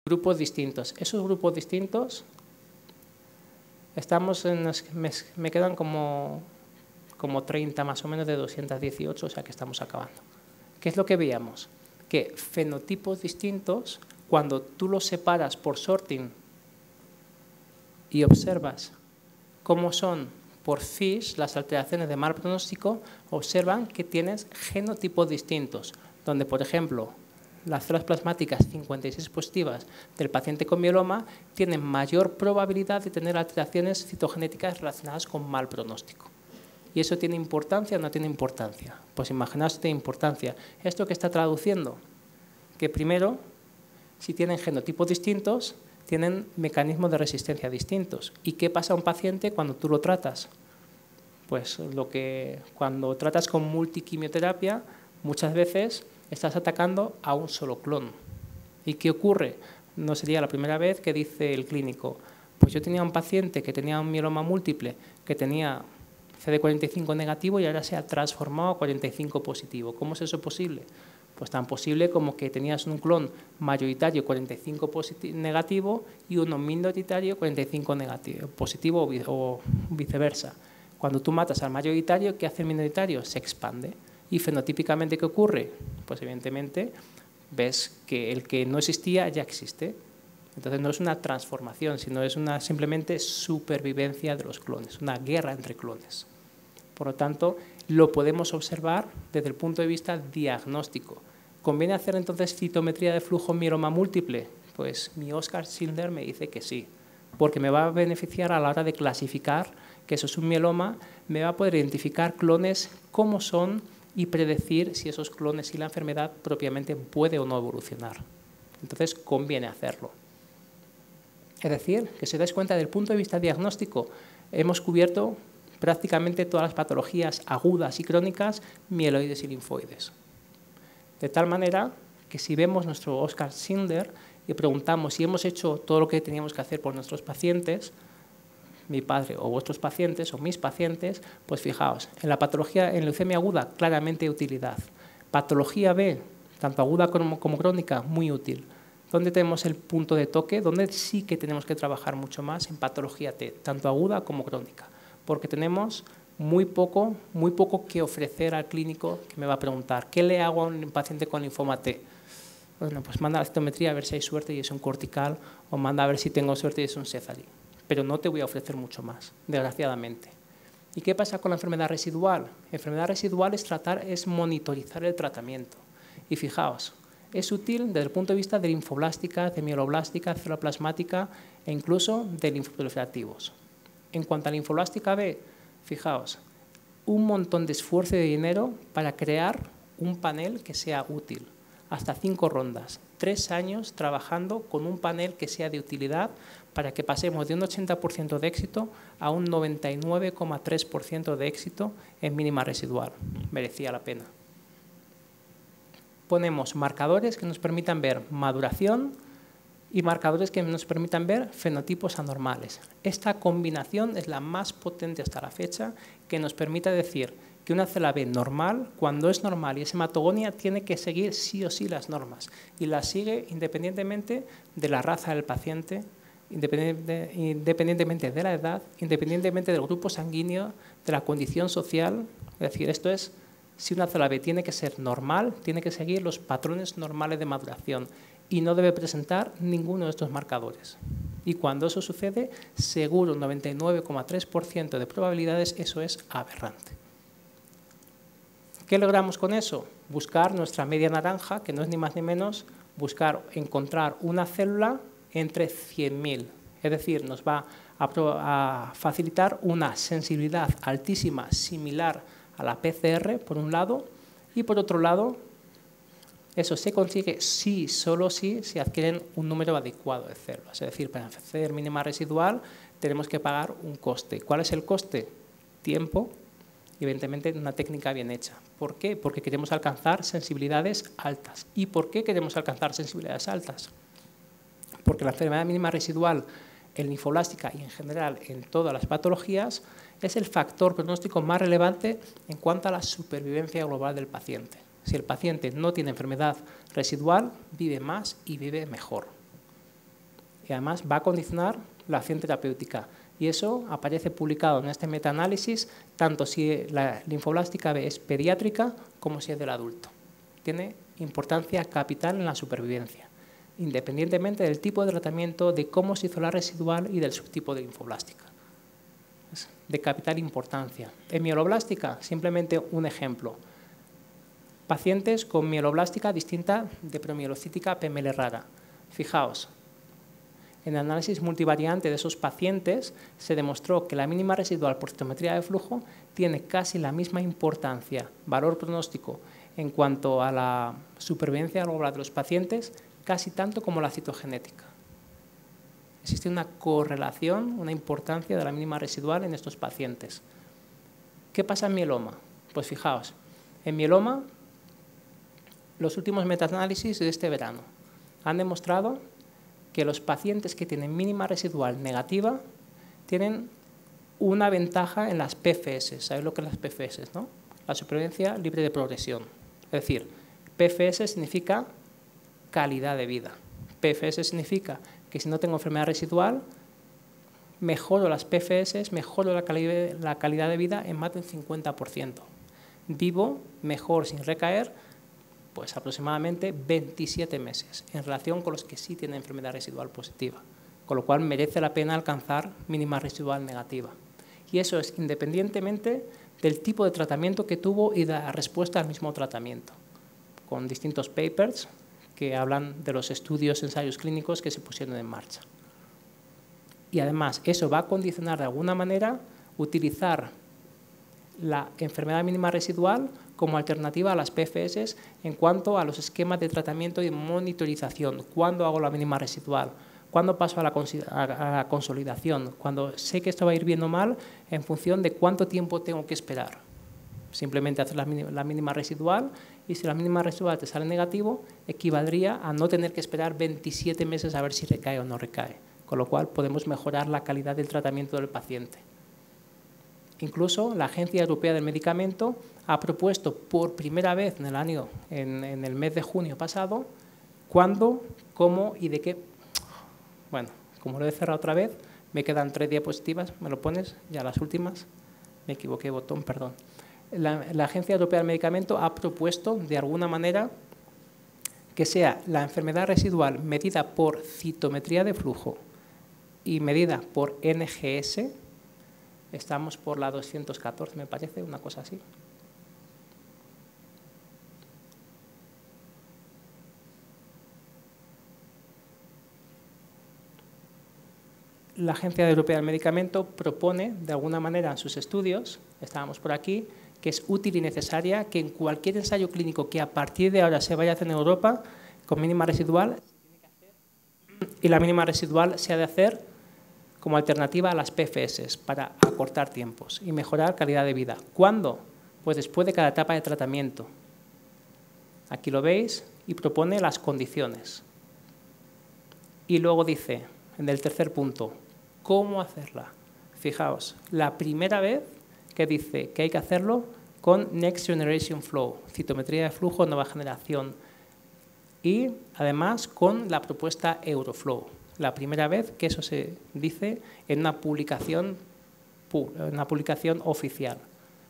grupos distintos. Esos grupos distintos, me quedan como 30 más o menos de 218, o sea que estamos acabando. ¿Qué es lo que veíamos? Que fenotipos distintos, cuando tú los separas por sorting y observas cómo son por FISH las alteraciones de mal pronóstico, observan que tienes genotipos distintos, donde, por ejemplo, las células plasmáticas 56 positivas del paciente con mieloma tienen mayor probabilidad de tener alteraciones citogenéticas relacionadas con mal pronóstico. ¿Y eso tiene importancia o no tiene importancia? Pues imaginaos si tiene importancia. ¿Esto qué está traduciendo? Que primero, si tienen genotipos distintos, tienen mecanismos de resistencia distintos. ¿Y qué pasa a un paciente cuando tú lo tratas? Pues cuando tratas con multiquimioterapia, muchas veces estás atacando a un solo clon. ¿Y qué ocurre? No sería la primera vez que dice el clínico, pues yo tenía un paciente que tenía un mieloma múltiple, que tenía CD45 negativo y ahora se ha transformado a 45 positivo. ¿Cómo es eso posible? Pues tan posible como que tenías un clon mayoritario 45 negativo y uno minoritario 45 negativo, positivo o viceversa. Cuando tú matas al mayoritario, ¿qué hace el minoritario? Se expande. ¿Y fenotípicamente qué ocurre? Pues evidentemente ves que el que no existía ya existe. Entonces no es una transformación, sino es una simplemente supervivencia de los clones, una guerra entre clones. Por lo tanto, lo podemos observar desde el punto de vista diagnóstico. ¿Conviene hacer entonces citometría de flujo mieloma múltiple? Pues mi Oscar Schindler me dice que sí, porque me va a beneficiar a la hora de clasificar que eso es un mieloma, me va a poder identificar clones cómo son y predecir si esos clones y la enfermedad propiamente puede o no evolucionar. Entonces, conviene hacerlo. Es decir, que si os dais cuenta, desde el punto de vista diagnóstico, hemos cubierto prácticamente todas las patologías agudas y crónicas, mieloides y linfoides. De tal manera que si vemos nuestro Oscar Schindler y preguntamos si hemos hecho todo lo que teníamos que hacer por nuestros pacientes, mi padre o vuestros pacientes o mis pacientes, pues fijaos, en la patología, en leucemia aguda, claramente utilidad. Patología B, tanto aguda como crónica, muy útil. ¿Dónde tenemos el punto de toque? ¿Dónde sí que tenemos que trabajar mucho más? En patología T, tanto aguda como crónica, porque tenemos muy poco que ofrecer al clínico que me va a preguntar, ¿qué le hago a un paciente con linfoma T? Bueno, pues manda la citometría a ver si hay suerte y es un cortical, o manda a ver si tengo suerte y es un Sézary. Pero no te voy a ofrecer mucho más, desgraciadamente. ¿Y qué pasa con la enfermedad residual? Enfermedad residual es monitorizar el tratamiento. Y fijaos, es útil desde el punto de vista de linfoblástica, de mieloblástica, celoplasmática e incluso de linfoproliferativos. En cuanto a linfoblástica B, fijaos, un montón de esfuerzo y de dinero para crear un panel que sea útil. Hasta 5 rondas, 3 años trabajando con un panel que sea de utilidad para que pasemos de un 80% de éxito a un 99,3% de éxito en mínima residual. Merecía la pena. Ponemos marcadores que nos permitan ver maduración y marcadores que nos permitan ver fenotipos anormales. Esta combinación es la más potente hasta la fecha que nos permite decir que una célula B normal, cuando es normal y es hematogonia, tiene que seguir sí o sí las normas y las sigue independientemente de la raza del paciente, independientemente de la edad, independientemente del grupo sanguíneo, de la condición social. Es decir, esto es, si una célula B tiene que ser normal, tiene que seguir los patrones normales de maduración y no debe presentar ninguno de estos marcadores. Y cuando eso sucede, seguro un 99,3% de probabilidades, eso es aberrante. ¿Qué logramos con eso? Buscar nuestra media naranja, que no es ni más ni menos, encontrar una célula entre 100.000. Es decir, nos va a facilitar una sensibilidad altísima, similar a la PCR, por un lado, y por otro lado, eso se consigue si, solo si, se adquieren un número adecuado de células. Es decir, para hacer mínima residual tenemos que pagar un coste. ¿Cuál es el coste? Tiempo. Evidentemente, una técnica bien hecha. ¿Por qué? Porque queremos alcanzar sensibilidades altas. ¿Y por qué queremos alcanzar sensibilidades altas? Porque la enfermedad mínima residual en linfoblástica y en general en todas las patologías es el factor pronóstico más relevante en cuanto a la supervivencia global del paciente. Si el paciente no tiene enfermedad residual, vive más y vive mejor. y además va a condicionar la acción terapéutica. Y eso aparece publicado en este metaanálisis, tanto si la linfoblástica B es pediátrica como si es del adulto. Tiene importancia capital en la supervivencia, independientemente del tipo de tratamiento, de cómo se hizo la residual y del subtipo de linfoblástica. Es de capital importancia. En mieloblástica, simplemente un ejemplo. Pacientes con mieloblástica distinta de promielocítica PML rara. Fijaos, en el análisis multivariante de esos pacientes se demostró que la mínima residual por citometría de flujo tiene casi la misma importancia, valor pronóstico, en cuanto a la supervivencia global de los pacientes, casi tanto como la citogenética. Existe una correlación, una importancia de la mínima residual en estos pacientes. ¿Qué pasa en mieloma? Pues fijaos, en mieloma, los últimos metaanálisis de este verano han demostrado que los pacientes que tienen mínima residual negativa tienen una ventaja en las PFS. ¿Sabéis lo que es las PFS, no? La supervivencia libre de progresión. Es decir, PFS significa calidad de vida. PFS significa que si no tengo enfermedad residual, mejoro las PFS, mejoro la calidad de vida en más de un 50%. Vivo mejor sin recaer, pues aproximadamente 27 meses, en relación con los que sí tienen enfermedad residual positiva, con lo cual merece la pena alcanzar mínima residual negativa. Y eso es independientemente del tipo de tratamiento que tuvo y de la respuesta al mismo tratamiento, con distintos papers que hablan de los estudios, ensayos clínicos que se pusieron en marcha. Y además, eso va a condicionar de alguna manera utilizar la enfermedad mínima residual como alternativa a las PFS en cuanto a los esquemas de tratamiento y monitorización. ¿Cuándo hago la mínima residual? ¿Cuándo paso a la consolidación? Cuando sé que esto va a ir bien o mal, en función de cuánto tiempo tengo que esperar. Simplemente hacer la mínima residual, y si la mínima residual te sale negativo, equivaldría a no tener que esperar 27 meses a ver si recae o no recae. Con lo cual podemos mejorar la calidad del tratamiento del paciente. Incluso la Agencia Europea del Medicamento ha propuesto por primera vez en el mes de junio pasado, cuándo, cómo y de qué. Bueno, como lo he cerrado otra vez, me quedan 3 diapositivas, ¿me lo pones? Ya las últimas, me equivoqué, botón, perdón. La Agencia Europea del Medicamento ha propuesto, de alguna manera, que sea la enfermedad residual medida por citometría de flujo y medida por NGS. Estamos por la 214, me parece, una cosa así. La Agencia Europea del Medicamento propone, de alguna manera, en sus estudios, estábamos por aquí, que es útil y necesaria que en cualquier ensayo clínico que a partir de ahora se vaya a hacer en Europa, con mínima residual, y la mínima residual se ha de hacer como alternativa a las PFS para acortar tiempos y mejorar calidad de vida. ¿Cuándo? Pues después de cada etapa de tratamiento. Aquí lo veis y propone las condiciones. Y luego dice, en el tercer punto, ¿cómo hacerla? Fijaos, la primera vez que dice que hay que hacerlo con Next Generation Flow, citometría de flujo nueva generación, y además con la propuesta Euroflow. La primera vez que eso se dice en una publicación oficial.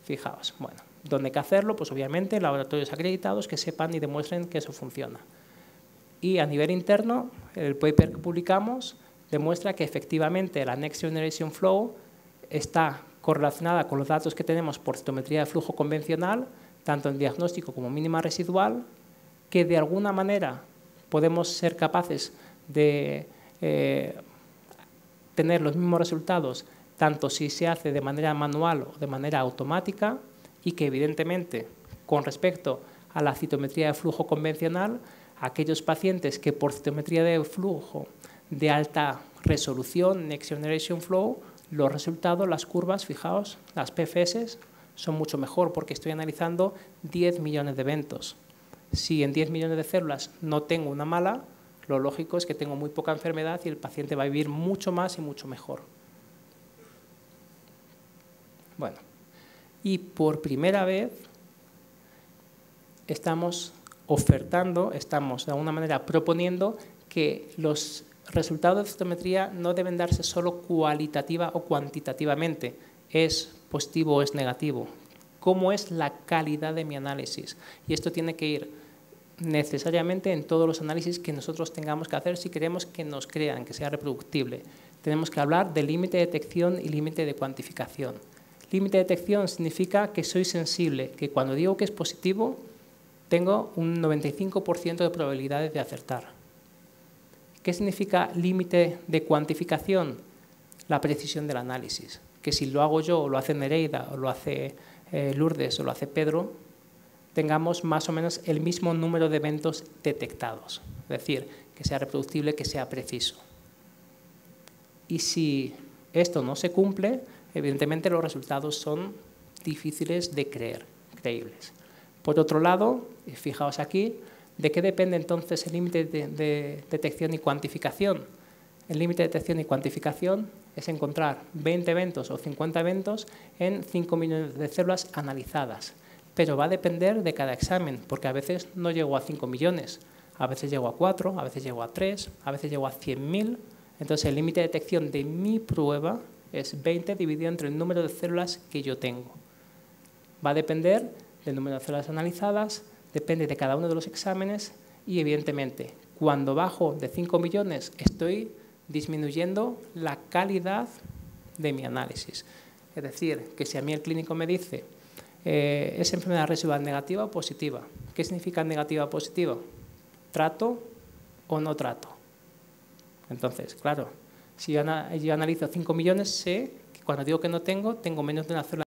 Fijaos, bueno, ¿dónde hay que hacerlo? Pues obviamente laboratorios acreditados que sepan y demuestren que eso funciona. Y a nivel interno, el paper que publicamos demuestra que efectivamente la Next Generation Flow está correlacionada con los datos que tenemos por citometría de flujo convencional, tanto en diagnóstico como mínima residual, que de alguna manera podemos ser capaces de tener los mismos resultados, tanto si se hace de manera manual o de manera automática, y que evidentemente, con respecto a la citometría de flujo convencional, aquellos pacientes que por citometría de flujo de alta resolución, Next Generation Flow, los resultados, las curvas, fijaos, las PFS son mucho mejor porque estoy analizando 10 millones de eventos. Si en 10 millones de células no tengo una mala, lo lógico es que tengo muy poca enfermedad y el paciente va a vivir mucho más y mucho mejor. Bueno, y por primera vez estamos ofertando, estamos de alguna manera proponiendo que los resultados de citometría no deben darse solo cualitativa o cuantitativamente, es positivo o es negativo. ¿Cómo es la calidad de mi análisis? Y esto tiene que ir necesariamente en todos los análisis que nosotros tengamos que hacer si queremos que nos crean, que sea reproductible. Tenemos que hablar de límite de detección y límite de cuantificación. Límite de detección significa que soy sensible, que cuando digo que es positivo, tengo un 95% de probabilidades de acertar. ¿Qué significa límite de cuantificación? La precisión del análisis. Que si lo hago yo, o lo hace Nereida, o lo hace Lourdes, o lo hace Pedro, tengamos más o menos el mismo número de eventos detectados. Es decir, que sea reproductible, que sea preciso. Y si esto no se cumple, evidentemente los resultados son difíciles de creíbles. Por otro lado, fijaos aquí, ¿de qué depende entonces el límite de detección y cuantificación? El límite de detección y cuantificación es encontrar 20 eventos o 50 eventos en 5 millones de células analizadas. Pero va a depender de cada examen, porque a veces no llego a 5 millones, a veces llego a 4, a veces llego a 3, a veces llego a 100.000. Entonces el límite de detección de mi prueba es 20 dividido entre el número de células que yo tengo. Va a depender del número de células analizadas, depende de cada uno de los exámenes y evidentemente cuando bajo de 5 millones estoy disminuyendo la calidad de mi análisis. Es decir, que si a mí el clínico me dice ¿es enfermedad residual negativa o positiva? ¿Qué significa negativa o positiva? ¿Trato o no trato? Entonces, claro, si yo analizo 5 millones, sé que cuando digo que no tengo menos de una célula